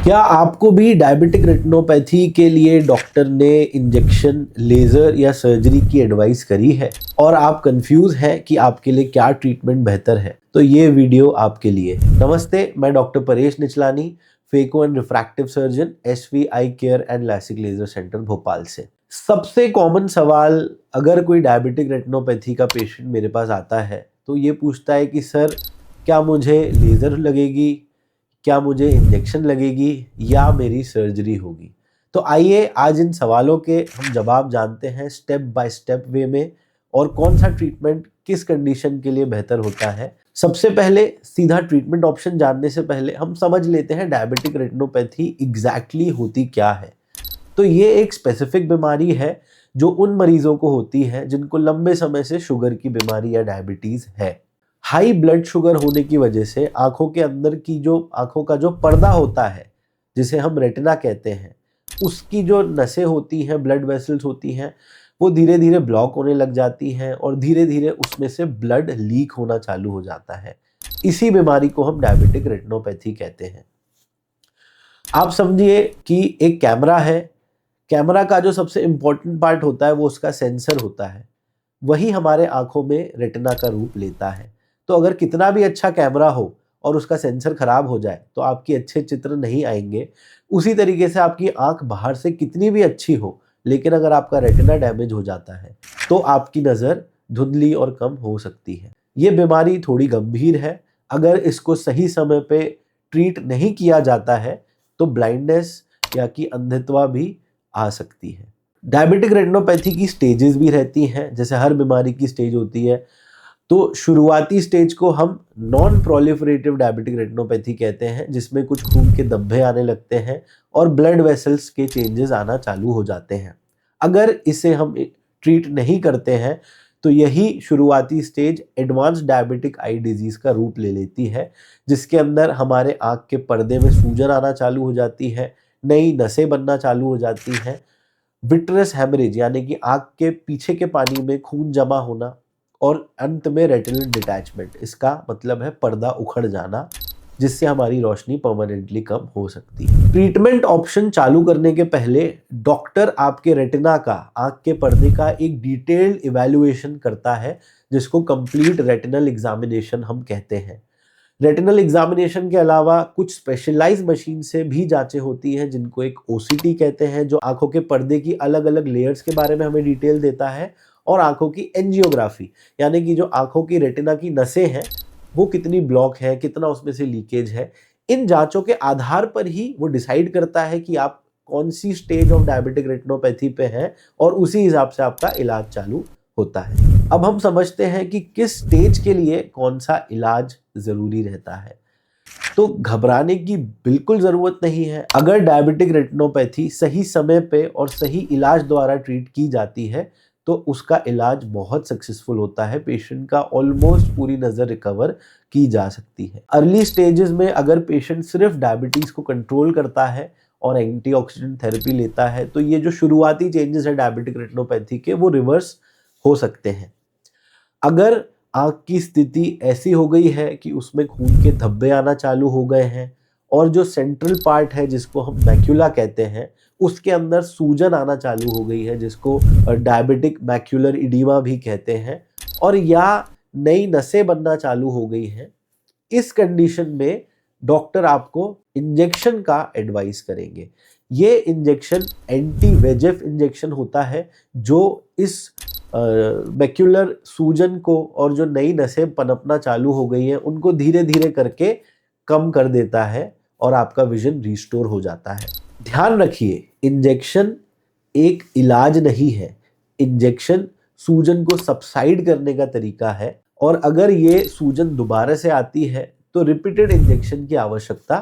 क्या आपको भी डायबिटिक रेटिनोपैथी के लिए डॉक्टर ने इंजेक्शन, लेज़र या सर्जरी की एडवाइस करी है और आप कंफ्यूज हैं कि आपके लिए क्या ट्रीटमेंट बेहतर है? तो ये वीडियो आपके लिए है। नमस्ते, मैं doctor Paresh Nichlani, phaco and refractive surgeon, SV eye care and LASIK laser centre Bhopal से। सबसे कॉमन सवाल अगर कोई डायबिटिक रेटिनोपैथी का पेशेंट मेरे पास आता है तो ये पूछता है कि सर, क्या मुझे लेज़र लगेगी, क्या मुझे इंजेक्शन लगेगी या मेरी सर्जरी होगी? तो आइए आज इन सवालों के हम जवाब जानते हैं स्टेप बाय स्टेप वे में, और कौन सा ट्रीटमेंट किस कंडीशन के लिए बेहतर होता है। सबसे पहले सीधा ट्रीटमेंट ऑप्शन जानने से पहले हम समझ लेते हैं डायबिटिक रेटिनोपैथी एग्जैक्टली होती क्या है। तो ये एक स्पेसिफिक बीमारी है जो उन मरीजों को होती है जिनको लंबे समय से शुगर की बीमारी या डायबिटीज है। हाई ब्लड शुगर होने की वजह से आंखों के अंदर की जो आंखों का जो पर्दा होता है, जिसे हम रेटिना कहते हैं, उसकी जो नसें होती हैं, ब्लड वेसल्स होती हैं, वो धीरे धीरे ब्लॉक होने लग जाती हैं और धीरे धीरे उसमें से ब्लड लीक होना चालू हो जाता है। इसी बीमारी को हम डायबिटिक रेटिनोपैथी कहते हैं। आप समझिए कि एक कैमरा है। कैमरा का जो सबसे इम्पोर्टेंट पार्ट होता है वो उसका सेंसर होता है। वही हमारे आंखों में रेटिना का रूप लेता है। तो अगर कितना भी अच्छा कैमरा हो और उसका सेंसर खराब हो जाए तो आपके अच्छे चित्र नहीं आएंगे। उसी तरीके से आपकी आंख बाहर से कितनी भी अच्छी हो, लेकिन अगर आपका रेटिना डैमेज हो जाता है तो आपकी नज़र धुंधली और कम हो सकती है। ये बीमारी थोड़ी गंभीर है। अगर इसको सही समय पे ट्रीट नहीं किया जाता है तो ब्लाइंडनेस या कि अंधत्व भी आ सकती है। डायबिटिक रेटिनोपैथी की स्टेजेस भी रहती हैं, जैसे हर बीमारी की स्टेज होती है। तो शुरुआती स्टेज को हम नॉन प्रोलिफरेटिव डायबिटिक रेटिनोपैथी कहते हैं, जिसमें कुछ खून के धब्बे आने लगते हैं और ब्लड वेसल्स के चेंजेस आना चालू हो जाते हैं। अगर इसे हम ट्रीट नहीं करते हैं तो यही शुरुआती stage advance diabetic eye disease का रूप ले लेती है, जिसके अंदर हमारे आँख के पर्दे में सूजन आना चालू हो जाती है, नई नसें बनना चालू हो जाती हैं, विट्रस हेमरेज यानी कि आँख के पीछे के पानी में खून जमा होना, और अंत में रेटिनल डिटैचमेंट, इसका मतलब है पर्दा उखड़ जाना, जिससे हमारी रोशनी परमानेंटली कम हो सकती है। ट्रीटमेंट ऑप्शन चालू करने के पहले डॉक्टर आपके रेटिना का, आंख के पर्दे का एक डिटेल्ड इवैल्यूएशन करता है, जिसको कंप्लीट रेटिनल एग्जामिनेशन हम कहते हैं। रेटिनल एग्जामिनेशन के अलावा कुछ स्पेशलाइज्ड मशीन से भी जांचें होती हैं, जिनको एक ओसीटी कहते हैं, जो आंखों के पर्दे की अलग अलग लेयर्स के बारे में हमें डिटेल देता है, और आंखों की एंजियोग्राफी यानी कि जो आंखों की रेटिना की नसें हैं वो कितनी ब्लॉक है, कितना उसमें से लीकेज है। इन जांचों के आधार पर ही वो डिसाइड करता है कि आप कौन सी स्टेज ऑफ डायबिटिक रेटिनोपैथी पे हैं, और उसी हिसाब से आपका इलाज चालू होता है। अब हम समझते हैं कि किस स्टेज के लिए कौन सा इलाज जरूरी रहता है। तो घबराने की बिल्कुल ज़रूरत नहीं है। अगर डायबिटिक रेटिनोपैथी सही समय पे और सही इलाज द्वारा ट्रीट की जाती है तो उसका इलाज बहुत सक्सेसफुल होता है। पेशेंट का ऑलमोस्ट पूरी नज़र रिकवर की जा सकती है। अर्ली स्टेजेस में अगर पेशेंट सिर्फ डायबिटीज़ को कंट्रोल करता है और एंटीऑक्सीडेंट थेरेपी लेता है तो ये जो शुरुआती चेंजेस है डायबिटिक रेटिनोपैथी के, वो रिवर्स हो सकते हैं। अगर आँख की स्थिति ऐसी हो गई है कि उसमें खून के धब्बे आना चालू हो गए हैं और जो सेंट्रल पार्ट है जिसको हम मैक्यूला कहते हैं, उसके अंदर सूजन आना चालू हो गई है, जिसको डायबिटिक मैक्यूलर इडीमा भी कहते हैं, और या नई नसें बनना चालू हो गई हैं, इस कंडीशन में डॉक्टर आपको इंजेक्शन का एडवाइस करेंगे। ये इंजेक्शन एंटी वेजेफ इंजेक्शन होता है, जो इस मैक्यूलर सूजन को और जो नई नसें पनपना चालू हो गई हैं उनको धीरे धीरे करके कम कर देता है और आपका विजन रिस्टोर हो जाता है। ध्यान रखिए, इंजेक्शन एक इलाज नहीं है। इंजेक्शन सूजन को सबसाइड करने का तरीका है, और अगर ये सूजन दोबारा से आती है तो रिपीटेड इंजेक्शन की आवश्यकता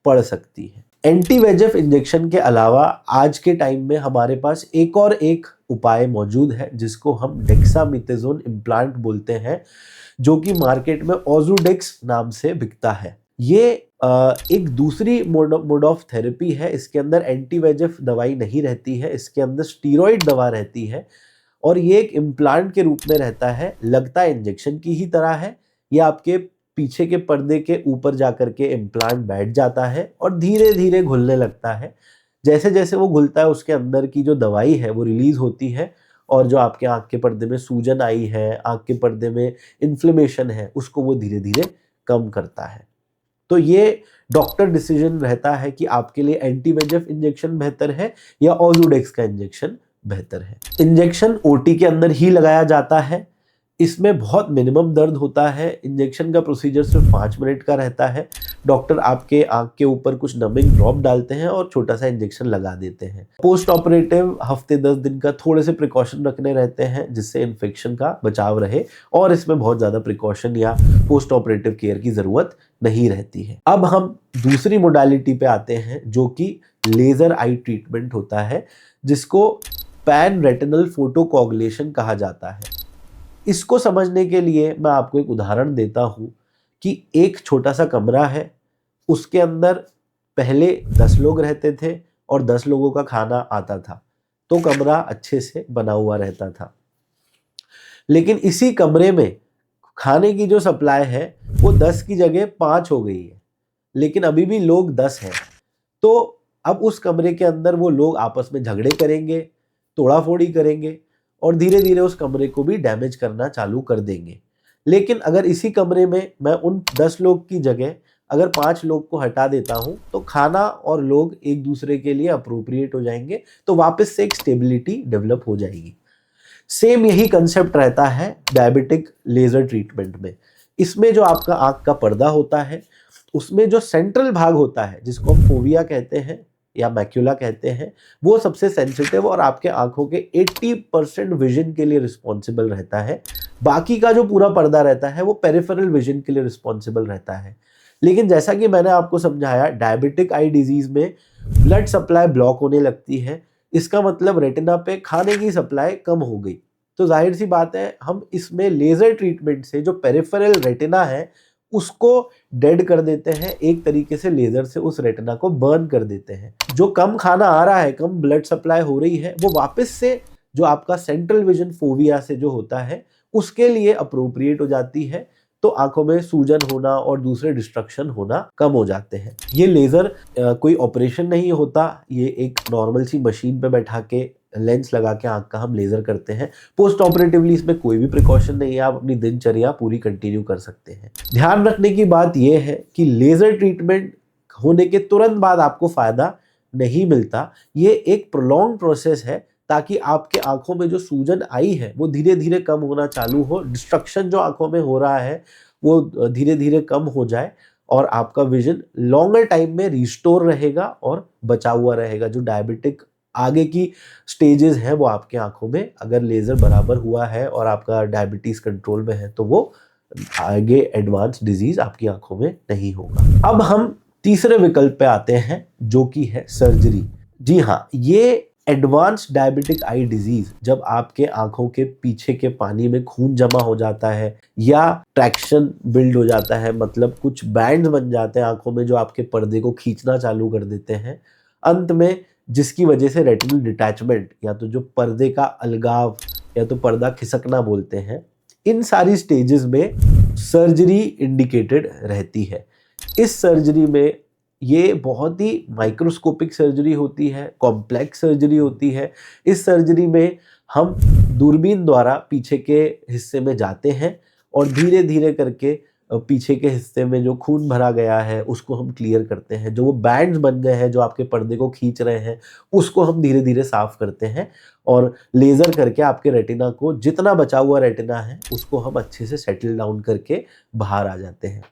पड़ सकती है। एंटी वेजेफ इंजेक्शन के अलावा आज के टाइम में हमारे पास एक उपाय मौजूद है, जिसको हम डेक्सामेथासोन इम्प्लांट बोलते हैं, जो कि मार्केट में ओजुडेक्स नाम से बिकता है। ये एक दूसरी मोड ऑफ थेरेपी है। इसके अंदर एंटी वेजेफ दवाई नहीं रहती है, इसके अंदर स्टीरॉइड दवा रहती है, और ये एक इम्प्लांट के रूप में रहता है। लगता इंजेक्शन की ही तरह है। ये आपके पीछे के पर्दे के ऊपर जाकर के इम्प्लांट बैठ जाता है और धीरे धीरे घुलने लगता है। जैसे जैसे वो घुलता है उसके अंदर की जो दवाई है वो रिलीज होती है और जो आपके आंख के पर्दे में सूजन आई है, आंख के पर्दे में इन्फ्लेमेशन है, उसको वो धीरे धीरे कम करता है। तो ये डॉक्टर डिसीजन रहता है कि आपके लिए एंटी VEGF इंजेक्शन बेहतर है या ओज़ुडेक्स का इंजेक्शन बेहतर है। इंजेक्शन ओटी के अंदर ही लगाया जाता है। इसमें बहुत मिनिमम दर्द होता है। इंजेक्शन का प्रोसीजर सिर्फ 5 मिनट का रहता है। डॉक्टर आपके आंख के ऊपर कुछ नमिंग ड्रॉप डालते हैं और छोटा सा इंजेक्शन लगा देते हैं। पोस्ट ऑपरेटिव हफ्ते 10 दिन का थोड़े से प्रिकॉशन रखने रहते हैं जिससे इन्फेक्शन का बचाव रहे, और इसमें बहुत ज़्यादा प्रिकॉशन या पोस्ट ऑपरेटिव केयर की ज़रूरत नहीं रहती है। अब हम दूसरी मोडालिटी पे आते हैं जो कि लेज़र आई ट्रीटमेंट होता है, जिसको पैन रेटिनल फोटोकोगुलेशन कहा जाता है। इसको समझने के लिए मैं आपको एक उदाहरण देता हूँ कि एक छोटा सा कमरा है, उसके अंदर पहले 10 लोग रहते थे और 10 लोगों का खाना आता था, तो कमरा अच्छे से बना हुआ रहता था। लेकिन इसी कमरे में खाने की जो सप्लाई है वो 10 की जगह 5 हो गई है, लेकिन अभी भी लोग 10 हैं। तो अब उस कमरे के अंदर वो लोग आपस में झगड़े करेंगे, तोड़ाफोड़ी करेंगे और धीरे धीरे उस कमरे को भी डैमेज करना चालू कर देंगे। लेकिन अगर इसी कमरे में मैं उन 10 लोग की जगह अगर 5 लोग को हटा देता हूं तो खाना और लोग एक दूसरे के लिए अप्रोप्रिएट हो जाएंगे, तो वापस से एक स्टेबिलिटी डेवलप हो जाएगी। सेम यही कंसेप्ट रहता है डायबिटिक लेजर ट्रीटमेंट में। इसमें जो आपका आंख का पर्दा होता है उसमें जो सेंट्रल भाग होता है जिसको हम फोविया कहते हैं या मैक्यूला कहते हैं, वो सबसे सेंसिटिव और आपके आंखों के 80% विजन के लिए रिस्पॉन्सिबल रहता है। बाकी का जो पूरा पर्दा रहता है वो पेरिफेरल विजन के लिए रिस्पॉन्सिबल रहता है। लेकिन जैसा कि मैंने आपको समझाया, डायबिटिक आई डिजीज में ब्लड सप्लाई ब्लॉक होने लगती है। इसका मतलब रेटिना पे खाने की सप्लाई कम हो गई। तो जाहिर सी बात है हम इसमें लेजर ट्रीटमेंट से जो पेरिफेरल रेटिना है उसको डेड कर देते हैं, एक तरीके से लेजर से उस रेटिना को बर्न कर देते हैं। जो कम खाना आ रहा है, कम ब्लड सप्लाई हो रही है, वो वापस से जो आपका सेंट्रल विजन फोविया से जो होता है उसके लिए अप्रोप्रिएट हो जाती है। तो आंखों में सूजन होना और दूसरे डिस्ट्रक्शन होना कम हो जाते हैं। ये लेजर कोई ऑपरेशन नहीं होता, ये एक नॉर्मल सी मशीन पे बैठा के लेंस लगा के आंख का हम लेजर करते हैं। पोस्ट ऑपरेटिवली इसमें कोई भी प्रिकॉशन नहीं है, आप अपनी दिनचर्या पूरी कंटिन्यू कर सकते हैं। ध्यान रखने की बात यह है कि लेजर ट्रीटमेंट होने के तुरंत बाद आपको फायदा नहीं मिलता। ये एक प्रोलॉन्ग प्रोसेस है ताकि आपके आंखों में जो सूजन आई है वो धीरे धीरे कम होना चालू हो, डिस्ट्रक्शन जो आंखों में हो रहा है वो धीरे धीरे कम हो जाए और आपका विजन लॉन्गर टाइम में रिस्टोर रहेगा और बचा हुआ रहेगा। जो डायबिटिक आगे की स्टेजेस हैं वो आपके आंखों में अगर लेजर बराबर हुआ है और आपका डायबिटीज कंट्रोल में है तो वो आगे एडवांस डिजीज आपकी आंखों में नहीं होगा। अब हम तीसरे विकल्प पे आते हैं जो कि है सर्जरी। जी हाँ, ये एडवांस डायबिटिक आई डिजीज जब आपके आंखों के पीछे के पानी में खून जमा हो जाता है या ट्रैक्शन बिल्ड हो जाता है, मतलब कुछ बैंड्स बन जाते हैं आंखों में जो आपके पर्दे को खींचना चालू कर देते हैं, अंत में जिसकी वजह से रेटिनल डिटैचमेंट या तो जो पर्दे का अलगाव या तो पर्दा खिसकना बोलते हैं, इन सारी स्टेजेस में सर्जरी इंडिकेटेड रहती है। इस सर्जरी में ये बहुत ही माइक्रोस्कोपिक सर्जरी होती है, कॉम्प्लेक्स सर्जरी होती है। इस सर्जरी में हम दूरबीन द्वारा पीछे के हिस्से में जाते हैं और धीरे धीरे करके पीछे के हिस्से में जो खून भरा गया है उसको हम क्लियर करते हैं। जो वो बैंड्स बन गए हैं जो आपके पर्दे को खींच रहे हैं उसको हम धीरे धीरे साफ करते हैं और लेज़र करके आपके रेटिना को, जितना बचा हुआ रेटिना है उसको हम अच्छे से सेटल डाउन करके बाहर आ जाते हैं।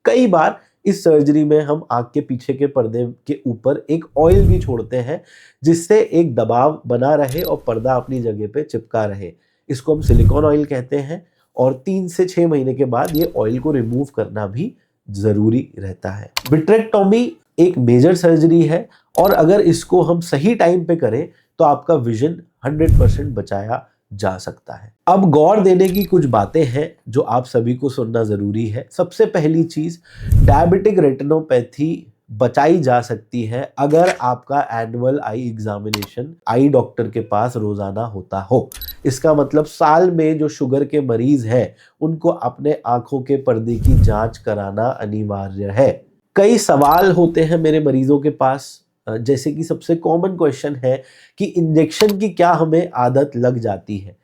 कई बार इस सर्जरी में हम आँख के पीछे के पर्दे के ऊपर एक ऑयल भी छोड़ते हैं जिससे एक दबाव बना रहे और पर्दा अपनी जगह पे चिपका रहे। इसको हम सिलिकॉन ऑयल कहते हैं और 3 से 6 महीने के बाद ये ऑयल को रिमूव करना भी जरूरी रहता है। विट्रेक्टोमी एक मेजर सर्जरी है और अगर इसको हम सही टाइम पे करें तो आपका विजन 100% बचाया जा सकता है। अब गौर देने की कुछ बातें हैं जो आप सभी को सुनना जरूरी है। सबसे पहली चीज, डायबिटिक रेटिनोपैथी बचाई जा सकती है अगर आपका एनुअल आई एग्जामिनेशन आई डॉक्टर के पास रोजाना होता हो। इसका मतलब साल में जो शुगर के मरीज हैं उनको अपने आंखों के पर्दे की जांच कराना अनिवार्य है। कई सवाल होते हैं मेरे मरीजों के पास, जैसे कि सबसे कॉमन क्वेश्चन है कि इंजेक्शन की क्या हमें आदत लग जाती है।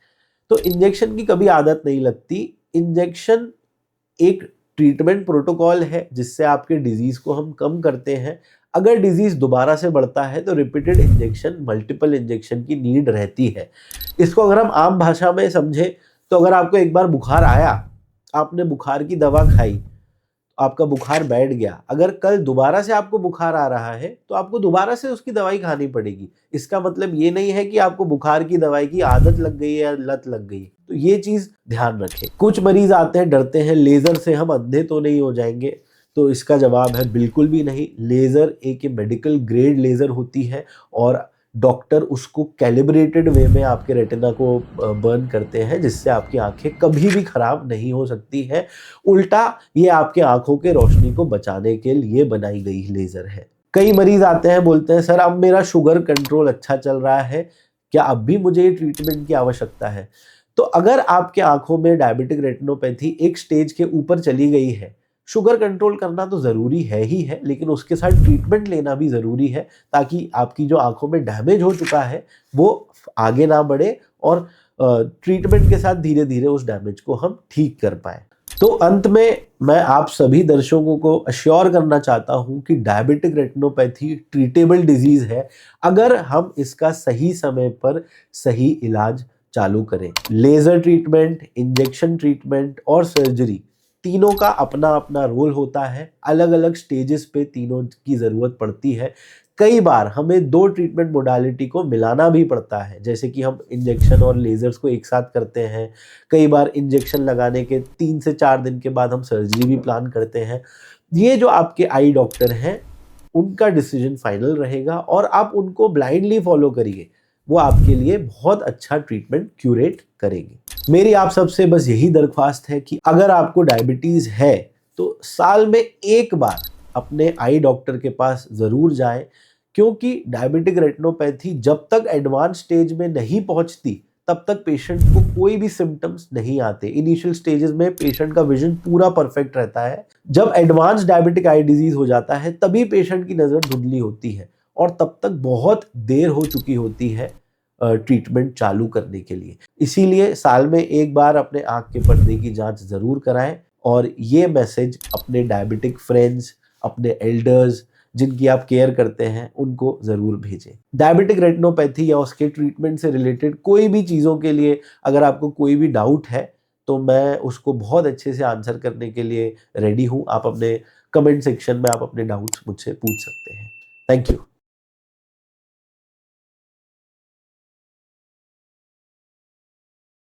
तो इंजेक्शन की कभी आदत नहीं लगती। इंजेक्शन एक ट्रीटमेंट प्रोटोकॉल है जिससे आपके डिजीज को हम कम करते हैं। अगर डिजीज दोबारा से बढ़ता है तो रिपीटेड इंजेक्शन, मल्टीपल इंजेक्शन की नीड रहती है। इसको अगर हम आम भाषा में समझें तो अगर आपको एक बार बुखार आया, आपने बुखार की दवा खाई, आपका बुखार बैठ गया, अगर कल दोबारा से आपको बुखार आ रहा है तो आपको दोबारा से उसकी दवाई खानी पड़ेगी। इसका मतलब ये नहीं है कि आपको बुखार की दवाई की आदत लग गई है या लत लग गई है। तो ये चीज ध्यान रखें। कुछ मरीज आते हैं डरते हैं लेजर से हम अंधे तो नहीं हो जाएंगे, तो इसका जवाब है बिल्कुल भी नहीं। लेजर एक मेडिकल ग्रेड लेजर होती है और डॉक्टर उसको कैलिब्रेटेड वे में आपके रेटिना को बर्न करते हैं जिससे आपकी आंखें कभी भी खराब नहीं हो सकती हैं। उल्टा ये आपके आंखों के रोशनी को बचाने के लिए बनाई गई लेजर है। कई मरीज आते हैं बोलते हैं सर अब मेरा शुगर कंट्रोल अच्छा चल रहा है, क्या अब भी मुझे ये ट्रीटमेंट की आवश्यकता है? तो अगर आपके आंखों में डायबिटिक रेटिनोपैथी एक स्टेज के ऊपर चली गई है, शुगर कंट्रोल करना तो ज़रूरी है ही है, लेकिन उसके साथ ट्रीटमेंट लेना भी ज़रूरी है ताकि आपकी जो आंखों में डैमेज हो चुका है वो आगे ना बढ़े और ट्रीटमेंट के साथ धीरे धीरे उस डैमेज को हम ठीक कर पाए। तो अंत में मैं आप सभी दर्शकों को अश्योर करना चाहता हूं कि डायबिटिक रेटिनोपैथी ट्रीटेबल डिजीज है अगर हम इसका सही समय पर सही इलाज चालू करें। लेजर ट्रीटमेंट, इंजेक्शन ट्रीटमेंट और सर्जरी तीनों का अपना अपना रोल होता है। अलग अलग स्टेजेस पे तीनों की ज़रूरत पड़ती है। कई बार हमें दो ट्रीटमेंट मोडालिटी को मिलाना भी पड़ता है, जैसे कि हम इंजेक्शन और लेजर्स को एक साथ करते हैं। कई बार इंजेक्शन लगाने के 3 से 4 दिन के बाद हम सर्जरी भी प्लान करते हैं। ये जो आपके आई डॉक्टर हैं उनका डिसीजन फाइनल रहेगा और आप उनको ब्लाइंडली फॉलो करिए, वो आपके लिए बहुत अच्छा ट्रीटमेंट क्यूरेट करेंगे। मेरी आप सबसे बस यही दरख्वास्त है कि अगर आपको डायबिटीज़ है तो साल में एक बार अपने आई डॉक्टर के पास ज़रूर जाएं, क्योंकि डायबिटिक रेटिनोपैथी जब तक एडवांस स्टेज में नहीं पहुंचती तब तक पेशेंट को कोई भी सिम्टम्स नहीं आते। इनिशियल स्टेजेस में पेशेंट का विजन पूरा परफेक्ट रहता है। जब एडवांस डायबिटिक आई डिजीज हो जाता है तभी पेशेंट की नज़र धुंधली होती है और तब तक बहुत देर हो चुकी होती है ट्रीटमेंट चालू करने के लिए। इसीलिए साल में एक बार अपने आँख के पर्दे की जांच ज़रूर कराएं और ये मैसेज अपने डायबिटिक फ्रेंड्स, अपने एल्डर्स जिनकी आप केयर करते हैं उनको ज़रूर भेजें। डायबिटिक रेटिनोपैथी या उसके ट्रीटमेंट से रिलेटेड कोई भी चीज़ों के लिए अगर आपको कोई भी डाउट है तो मैं उसको बहुत अच्छे से आंसर करने के लिए रेडी हूँ। आप अपने कमेंट सेक्शन में आप अपने डाउट्स मुझसे पूछ सकते हैं। Thank you.